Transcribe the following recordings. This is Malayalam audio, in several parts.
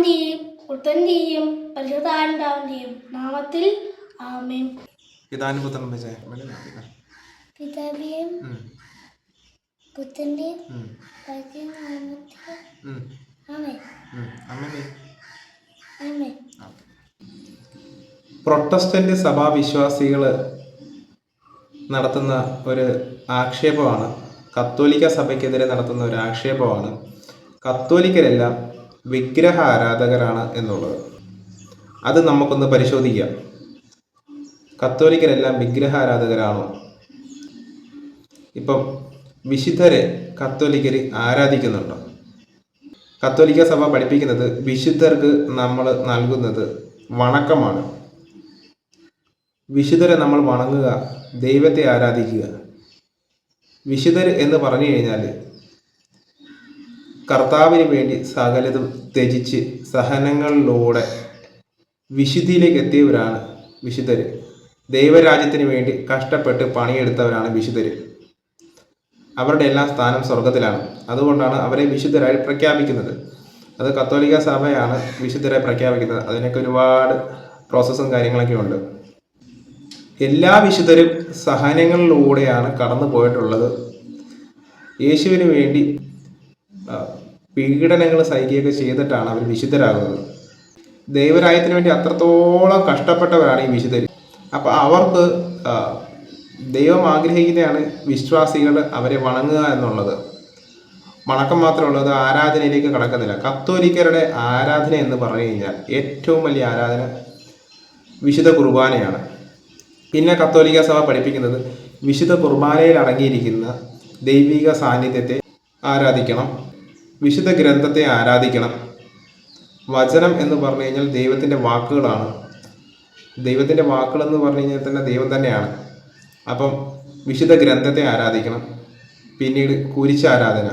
പിതാവിന്റെയും പുത്രന്റെയും പരിശുദ്ധാത്മാവിന്റെയും നാമത്തിൽ ആമേൻ. പിതാവിന്റെയും പുത്രന്റെയും പ്രൊട്ടസ്റ്റന്റ് സഭാവിശ്വാസികൾ നടത്തുന്ന ഒരു ആക്ഷേപമാണ്, കത്തോലിക്ക സഭയ്ക്കെതിരെ നടത്തുന്ന ഒരു ആക്ഷേപമാണ് കത്തോലിക്കരെല്ലാം വിഗ്രഹ ആരാധകരാണ് എന്നുള്ളത്. അത് നമുക്കൊന്ന് പരിശോധിക്കാം. കത്തോലിക്കരെല്ലാം വിഗ്രഹ ആരാധകരാണോ? ഇപ്പം വിശുദ്ധരെ കത്തോലിക്കർ ആരാധിക്കുന്നുണ്ടോ? കത്തോലിക്ക സഭ പഠിപ്പിക്കുന്നത് വിശുദ്ധർക്ക് നമ്മൾ നൽകുന്നത് വണക്കമാണ്. വിശുദ്ധരെ നമ്മൾ വണങ്ങുക, ദൈവത്തെ ആരാധിക്കുക. വിശുദ്ധർ എന്ന് പറഞ്ഞു കഴിഞ്ഞാൽ കർത്താവിന് വേണ്ടി സകലതും ത്യജിച്ച് സഹനങ്ങളിലൂടെ വിശുദ്ധിയിലേക്ക് എത്തിയവരാണ് വിശുദ്ധർ. ദൈവരാജ്യത്തിന് വേണ്ടി കഷ്ടപ്പെട്ട് പണിയെടുത്തവരാണ് വിശുദ്ധർ. അവരുടെ എല്ലാം സ്ഥാനം സ്വർഗത്തിലാണ്. അതുകൊണ്ടാണ് അവരെ വിശുദ്ധരായി പ്രഖ്യാപിക്കുന്നത്. അത് കത്തോലിക്ക സഭയാണ് വിശുദ്ധരെ പ്രഖ്യാപിക്കുന്നത്. അതിനൊക്കെ ഒരുപാട് പ്രോസസ്സും കാര്യങ്ങളൊക്കെ ഉണ്ട്. എല്ലാ വിശുദ്ധരും സഹനങ്ങളിലൂടെയാണ് കടന്നു പോയിട്ടുള്ളത്. യേശുവിന് വേണ്ടി പീഡനങ്ങൾ സഹിക്കുകയൊക്കെ ചെയ്തിട്ടാണ് അവർ വിശുദ്ധരാകുന്നത്. ദൈവരാജ്യത്തിന് വേണ്ടി അത്രത്തോളം കഷ്ടപ്പെട്ടവരാണ് ഈ വിശുദ്ധർ. അപ്പം അവർക്ക് ദൈവം ആഗ്രഹിക്കുന്നതാണ് വിശ്വാസികൾ അവരെ വണങ്ങുക എന്നുള്ളത്. വണക്കം മാത്രമുള്ളത്, ആരാധനയിലേക്ക് കടക്കുന്നില്ല. കത്തോലിക്കരുടെ ആരാധന എന്ന് പറഞ്ഞു കഴിഞ്ഞാൽ ഏറ്റവും വലിയ ആരാധന വിശുദ്ധ കുർബാനയാണ്. പിന്നെ കത്തോലിക്ക സഭ പഠിപ്പിക്കുന്നത് വിശുദ്ധ കുർബാനയിൽ അടങ്ങിയിരിക്കുന്ന ദൈവിക സാന്നിധ്യത്തെ ആരാധിക്കണം, വിശുദ്ധ ഗ്രന്ഥത്തെ ആരാധിക്കണം. വചനം എന്ന് പറഞ്ഞു കഴിഞ്ഞാൽ ദൈവത്തിൻ്റെ വാക്കുകളാണ്. ദൈവത്തിൻ്റെ വാക്കുകളെന്ന് പറഞ്ഞു കഴിഞ്ഞാൽ തന്നെ ദൈവം തന്നെയാണ്. അപ്പം വിശുദ്ധ ഗ്രന്ഥത്തെ ആരാധിക്കണം. പിന്നീട് കുരിശാരാധന,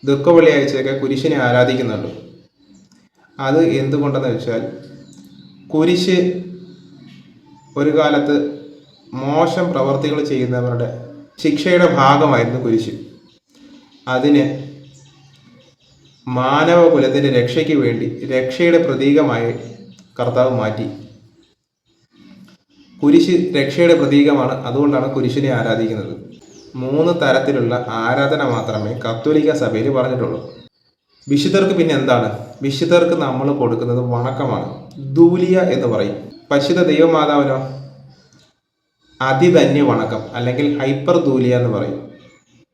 ദുഃഖ വെള്ളിയാഴ്ചയൊക്കെ കുരിശിനെ ആരാധിക്കുന്നുണ്ട്. അത് എന്തുകൊണ്ടെന്ന് വെച്ചാൽ കുരിശ് ഒരു കാലത്ത് മോശം പ്രവർത്തികൾ ചെയ്യുന്നവരുടെ ശിക്ഷയുടെ ഭാഗമായിരുന്നു കുരിശ്. അതിന് മാനവകുലത്തിൻ്റെ രക്ഷയ്ക്ക് വേണ്ടി രക്ഷയുടെ പ്രതീകമായി കർത്താവ് മാറ്റി. കുരിശ് രക്ഷയുടെ പ്രതീകമാണ്. അതുകൊണ്ടാണ് കുരിശിനെ ആരാധിക്കുന്നത്. 3 തരത്തിലുള്ള ആരാധന മാത്രമേ കത്തോലിക്ക സഭയിൽ പറഞ്ഞിട്ടുള്ളൂ. വിശുദ്ധർക്ക് പിന്നെ എന്താണ്? വിശുദ്ധർക്ക് നമ്മൾ കൊടുക്കുന്നത് വണക്കമാണ്. ദൂലിയ എന്ന് പറയും. പരിശുദ്ധ ദൈവമാതാവിനോ അതിധന്യ വണക്കം, അല്ലെങ്കിൽ ഹൈപ്പർ ദൂലിയ എന്ന് പറയും.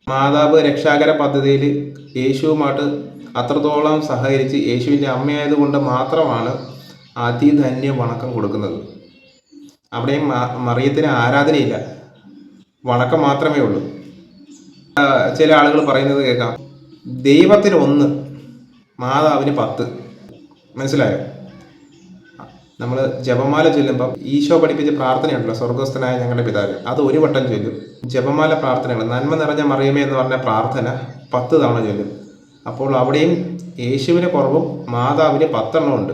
മാതാവ് രക്ഷാകര പദ്ധതിയിൽ യേശുവുമായിട്ട് അത്രത്തോളം സഹകരിച്ച് യേശുവിൻ്റെ അമ്മയായതുകൊണ്ട് മാത്രമാണ് അതിധന്യ വണക്കം കൊടുക്കുന്നത്. അവിടെയും മറിയത്തിന് ആരാധനയില്ല, വണക്കം മാത്രമേ ഉള്ളൂ. ചില ആളുകൾ പറയുന്നത് കേൾക്കാം, ദൈവത്തിന് 1, മാതാവിന് 10. മനസ്സിലായോ? നമ്മൾ ജപമാല ചൊല്ലുമ്പം ഈശോ പഠിപ്പിച്ച പ്രാർത്ഥനയുണ്ടല്ലോ, സ്വർഗസ്ഥനായ ഞങ്ങളുടെ പിതാവ്, അത് 1 വട്ടം ചൊല്ലും. ജപമാല പ്രാർത്ഥനകൾ, നന്മ നിറഞ്ഞ മറിയമേ എന്ന് പറഞ്ഞ പ്രാർത്ഥന 10 തവണ ചൊല്ലും. അപ്പോൾ അവിടെയും യേശുവിന് കുറവും മാതാവിന് 10 എണ്ണം ഉണ്ട്.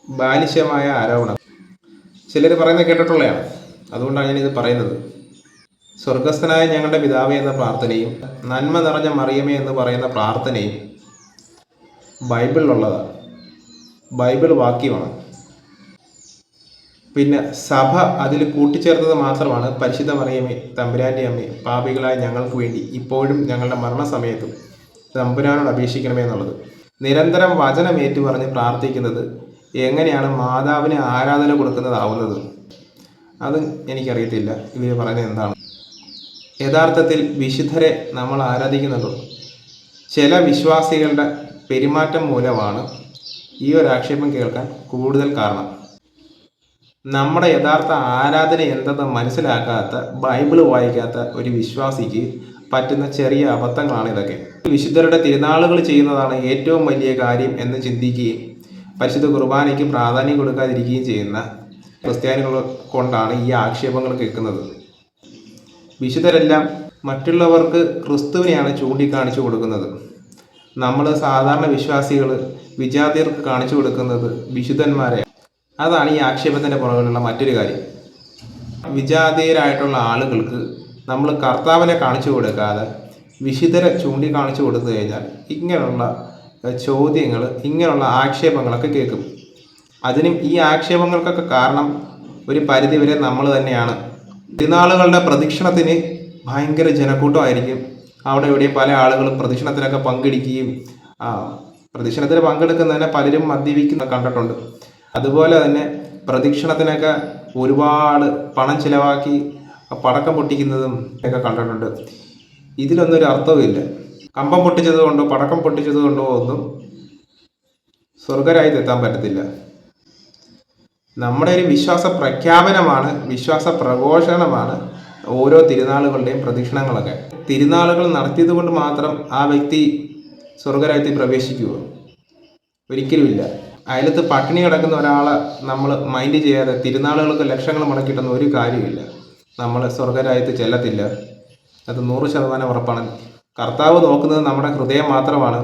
ബാലിശമായ ആരോപണം ചിലർ പറയുന്നത് കേട്ടിട്ടുള്ളതാണ്. അതുകൊണ്ടാണ് ഞാനിത് പറയുന്നത്. സ്വർഗസ്ഥനായ ഞങ്ങളുടെ പിതാവേ എന്ന പ്രാർത്ഥനയും നന്മ നിറഞ്ഞ മറിയമേ എന്ന് പറയുന്ന പ്രാർത്ഥനയും ബൈബിളിലുള്ളതാണ്, ബൈബിൾ വാക്യമാണ്. പിന്നെ സഭ അതിൽ കൂട്ടിച്ചേർത്തത് മാത്രമാണ് പരിശുദ്ധ മറിയമേ തമ്പുരാൻ്റെ അമ്മേ, പാപികളായ ഞങ്ങൾക്ക് വേണ്ടി ഇപ്പോഴും ഞങ്ങളുടെ മരണസമയത്തും തമ്പുരാനോട് അപേക്ഷിക്കണമേ എന്നുള്ളത്. നിരന്തരം വചനം ഏറ്റുപറഞ്ഞ് പ്രാർത്ഥിക്കുന്നത് എങ്ങനെയാണ് മാതാവിന് ആരാധന കൊടുക്കുന്നതാവുന്നത്? അത് എനിക്കറിയത്തില്ല. ഇവർ പറയുന്നത് എന്താണ്? യഥാർത്ഥത്തിൽ വിശുദ്ധരെ നമ്മൾ ആരാധിക്കുന്നുണ്ടോ? ചില വിശ്വാസികളുടെ പെരുമാറ്റം മൂലമാണ് ഈ ഒരു ആക്ഷേപം കേൾക്കാൻ കൂടുതൽ കാരണം. നമ്മുടെ യഥാർത്ഥ ആരാധന എന്തെന്ന് മനസ്സിലാക്കാത്ത, ബൈബിള് വായിക്കാത്ത ഒരു വിശ്വാസിക്ക് പറ്റുന്ന ചെറിയ അബദ്ധങ്ങളാണ് ഇതൊക്കെ. വിശുദ്ധരുടെ തിരുനാളുകൾ ചെയ്യുന്നതാണ് ഏറ്റവും വലിയ കാര്യം എന്ന് ചിന്തിക്കുകയും പരിശുദ്ധ കുർബാനയ്ക്ക് പ്രാധാന്യം കൊടുക്കാതിരിക്കുകയും ചെയ്യുന്ന ക്രിസ്ത്യാനികൾ കൊണ്ടാണ് ഈ ആക്ഷേപങ്ങൾ കേൾക്കുന്നത്. വിശുദ്ധരെല്ലാം മറ്റുള്ളവർക്ക് ക്രിസ്തുവിനെയാണ് ചൂണ്ടിക്കാണിച്ചു കൊടുക്കുന്നത്. നമ്മൾ സാധാരണ വിശ്വാസികൾ വിജാതിയർക്ക് കാണിച്ചു കൊടുക്കുന്നത് വിശുദ്ധന്മാരെ. അതാണ് ഈ ആക്ഷേപത്തിൻ്റെ പുറകിലുള്ള മറ്റൊരു കാര്യം. വിജാതീയരായിട്ടുള്ള ആളുകൾക്ക് നമ്മൾ കർത്താവിനെ കാണിച്ചു കൊടുക്കാതെ വിശുദ്ധരെ ചൂണ്ടിക്കാണിച്ചു കൊടുത്തു കഴിഞ്ഞാൽ ഇങ്ങനെയുള്ള ചോദ്യങ്ങൾ, ഇങ്ങനെയുള്ള ആക്ഷേപങ്ങളൊക്കെ കേൾക്കും. അതിനും ഈ ആക്ഷേപങ്ങൾക്കൊക്കെ കാരണം ഒരു പരിധിവരെ നമ്മൾ തന്നെയാണ്. തിരുനാളുകളുടെ പ്രദക്ഷിണത്തിന് ഭയങ്കര ജനക്കൂട്ടമായിരിക്കും. അവിടെ ഇവിടെ പല ആളുകളും പ്രദക്ഷിണത്തിലൊക്കെ പങ്കെടുക്കുകയും പ്രദക്ഷിണത്തിൽ പങ്കെടുക്കുന്നതിനെ പലരും മദ്യപിക്കുന്ന കണ്ടിട്ടുണ്ട്. അതുപോലെ തന്നെ പ്രദക്ഷിണത്തിനൊക്കെ ഒരുപാട് പണം ചിലവാക്കി പടക്കം പൊട്ടിക്കുന്നതും ഒക്കെ കണ്ടിട്ടുണ്ട്. ഇതിലൊന്നും ഒരു അർത്ഥവുമില്ല. കമ്പം പൊട്ടിച്ചത് കൊണ്ടോ പടക്കം പൊട്ടിച്ചത് കൊണ്ടോ ഒന്നും സ്വർഗരാജ്യത്ത് എത്താൻ പറ്റത്തില്ല. നമ്മുടെ ഒരു വിശ്വാസ പ്രഖ്യാപനമാണ്, വിശ്വാസ പ്രഘോഷണമാണ് ഓരോ തിരുനാളുകളുടെയും പ്രദക്ഷിണങ്ങളൊക്കെ. തിരുനാളുകൾ നടത്തിയത് കൊണ്ട് മാത്രം ആ വ്യക്തി സ്വർഗരാജ്യത്തിൽ പ്രവേശിക്കുമോ? ഒരിക്കലുമില്ല. അയലത്ത് പട്ടിണി കിടക്കുന്ന ഒരാളെ നമ്മൾ മൈൻഡ് ചെയ്യാതെ തിരുനാളുകൾക്ക് ലക്ഷങ്ങൾ മുടക്കിയിട്ടൊന്നും ഒരു കാര്യമില്ല. നമ്മൾ സ്വർഗരാജ്യത്ത് ചെല്ലത്തില്ല. അത് 100% ഉറപ്പാണ്. കർത്താവ് നോക്കുന്നത് നമ്മുടെ ഹൃദയം മാത്രമാണ്.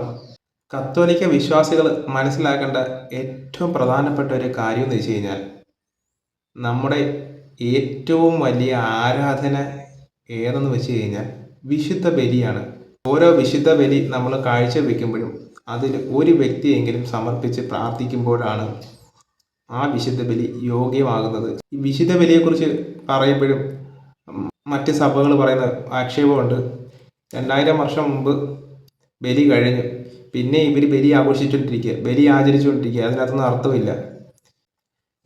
കത്തോലിക്ക വിശ്വാസികൾ മനസ്സിലാക്കേണ്ട ഏറ്റവും പ്രധാനപ്പെട്ട ഒരു കാര്യം എന്ന് വെച്ച് കഴിഞ്ഞാൽ, നമ്മുടെ ഏറ്റവും വലിയ ആരാധന ഏതെന്ന് വെച്ച് കഴിഞ്ഞാൽ വിശുദ്ധ ബലിയാണ്. ഓരോ വിശുദ്ധ ബലി നമ്മൾ കാഴ്ചവെക്കുമ്പോഴും അതിൽ ഒരു വ്യക്തിയെങ്കിലും സമർപ്പിച്ച് പ്രാർത്ഥിക്കുമ്പോഴാണ് ആ വിശുദ്ധ ബലി യോഗ്യമാകുന്നത്. ഈ വിശുദ്ധ ബലിയെക്കുറിച്ച് പറയുമ്പോഴും മറ്റ് സഭകൾ പറയുന്ന ആക്ഷേപമുണ്ട്. 2000 വർഷം മുമ്പ് ബലി കഴിഞ്ഞു, പിന്നെ ഇവർ ബലി ആഘോഷിച്ചുകൊണ്ടിരിക്കുക, ബലി ആചരിച്ചുകൊണ്ടിരിക്കുക, അതിനകത്തൊന്നും അർത്ഥമില്ല.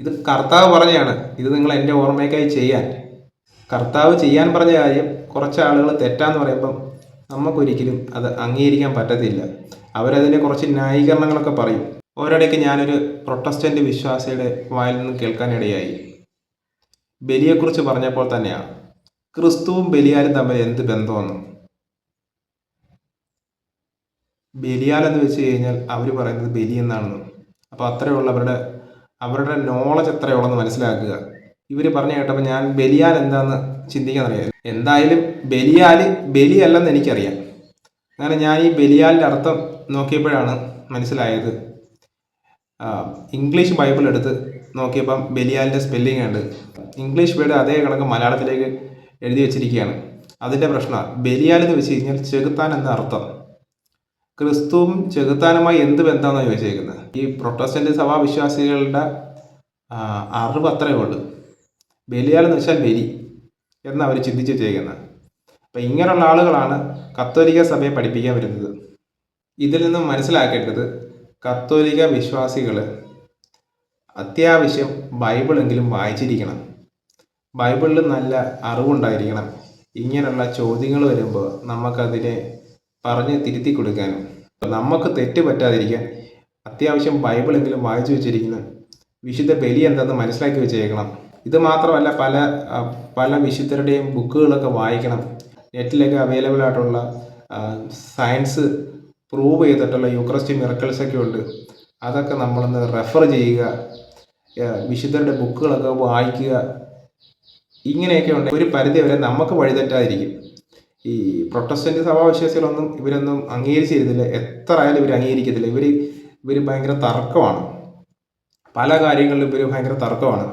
ഇത് കർത്താവ് പറഞ്ഞതാണ്, ഇത് നിങ്ങൾ എൻ്റെ ഓർമ്മയ്ക്കായി ചെയ്യാൻ. കർത്താവ് ചെയ്യാൻ പറഞ്ഞ കാര്യം കുറച്ച് ആളുകൾ തെറ്റാന്ന് പറയുമ്പം നമുക്കൊരിക്കലും അത് അംഗീകരിക്കാൻ പറ്റത്തില്ല. അവരതിനെ കുറച്ച് ന്യായീകരണങ്ങളൊക്കെ പറയും. ഒരിടയ്ക്ക് ഞാനൊരു പ്രൊട്ടസ്റ്റൻ്റ് വിശ്വാസിയുടെ വായിൽ നിന്ന് കേൾക്കാനിടയായി. ബലിയെക്കുറിച്ച് പറഞ്ഞപ്പോൾ തന്നെയാണ്, ക്രിസ്തുവും ബലിയാലും തമ്മിൽ എന്ത് ബന്ധമെന്ന്. ബലിയാലെന്ന് വെച്ച് കഴിഞ്ഞാൽ അവർ പറയുന്നത് ബലി എന്നാണെന്ന്. അപ്പോൾ അത്രയുള്ള അവരുടെ നോളജ് എത്രയുള്ളതെന്ന് മനസ്സിലാക്കുക. ഇവർ പറഞ്ഞു കേട്ടപ്പോൾ ഞാൻ ബലിയാൽ എന്താണെന്ന് ചിന്തിക്കാൻ അറിയാം. എന്തായാലും ബലിയല്ലെന്ന് എനിക്കറിയാം. അങ്ങനെ ഞാൻ ഈ ബലിയാലിൻ്റെ അർത്ഥം നോക്കിയപ്പോഴാണ് മനസ്സിലായത്. ഇംഗ്ലീഷ് ബൈബിൾ എടുത്ത് നോക്കിയപ്പം ബലിയാലിൻ്റെ സ്പെല്ലിംഗ് ഉണ്ട്. ഇംഗ്ലീഷ് വേർഡ് അതേ കണക്ക് മലയാളത്തിലേക്ക് എഴുതി വെച്ചിരിക്കുകയാണ്. അതിൻ്റെ പ്രശ്നമാണ്. ബലിയാലെന്ന് വെച്ച് കഴിഞ്ഞാൽ ചെകുത്താൻ എന്ന അർത്ഥം. ക്രിസ്തുവും ചെകുത്താനുമായി എന്ത് ബന്ധമാണെന്ന് ചോദിച്ചേക്കുന്നത്. ഈ പ്രൊട്ടസ്റ്റൻ്റ് സഭാവിശ്വാസികളുടെ അറിവ് അത്രയേ ഉള്ളൂ. ബലിയാലെന്ന് വെച്ചാൽ ബലി എന്ന് അവർ ചിന്തിച്ച് വെച്ചേക്കുന്നത്. അപ്പം ഇങ്ങനെയുള്ള ആളുകളാണ് കത്തോലിക്ക സഭയെ പഠിപ്പിക്കാൻ വരുന്നത്. ഇതിൽ നിന്നും മനസ്സിലാക്കേണ്ടത്, കത്തോലിക്ക വിശ്വാസികൾ അത്യാവശ്യം ബൈബിളെങ്കിലും വായിച്ചിരിക്കണം. ബൈബിളിൽ നല്ല അറിവുണ്ടായിരിക്കണം. ഇങ്ങനെയുള്ള ചോദ്യങ്ങൾ വരുമ്പോൾ നമുക്കതിനെ പറഞ്ഞ് തിരുത്തി കൊടുക്കാനും നമുക്ക് തെറ്റ് പറ്റാതിരിക്കാൻ അത്യാവശ്യം ബൈബിളെങ്കിലും വായിച്ചു വെച്ചിരിക്കണം. വിശുദ്ധ ബലി എന്താണെന്ന് മനസ്സിലാക്കി വെച്ചേക്കണം. ഇത് മാത്രമല്ല, പല വിശുദ്ധരുടെയും ബുക്കുകളൊക്കെ വായിക്കണം. നെറ്റിലൊക്കെ അവൈലബിൾ ആയിട്ടുള്ള സയൻസ് പ്രൂവ് ചെയ്തിട്ടുള്ള യൂക്രസ്റ്റ് മിറക്കിൾസൊക്കെ ഉണ്ട്. അതൊക്കെ നമ്മളൊന്ന് റെഫർ ചെയ്യുക, വിശുദ്ധരുടെ ബുക്കുകളൊക്കെ വായിക്കുക. ഇങ്ങനെയൊക്കെ ഉണ്ട്. ഒരു പരിധി വരെ നമുക്ക് വഴിതെറ്റാതിരിക്കും. ഈ പ്രൊട്ടസ്റ്റൻ്റ് സഭാവിശ്വാസികളൊന്നും ഇവരൊന്നും അംഗീകരിച്ചിരുന്നില്ല. എത്ര ആയാലും ഇവർ അംഗീകരിക്കത്തില്ല. ഇവർ ഭയങ്കര തർക്കമാണ്. പല കാര്യങ്ങളിലും ഇവർ ഭയങ്കര തർക്കമാണ്.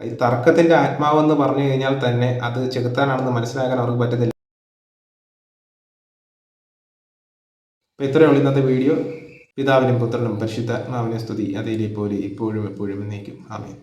ഈ തർക്കത്തിൻ്റെ ആത്മാവെന്ന് പറഞ്ഞു കഴിഞ്ഞാൽ തന്നെ അത് ചെകുത്താനാണെന്ന് മനസ്സിലാക്കാൻ അവർക്ക് പറ്റുന്നില്ല. അപ്പോൾ ഇത്രയേ ഉള്ളൂ ഇന്നത്തെ വീഡിയോ. പിതാവിനും പുത്രനും പരിശുദ്ധാത്മാവിനെ സ്തുതി. അതേപോലെ ഇപ്പോഴും എപ്പോഴും എന്നേക്കും. ആമേൻ.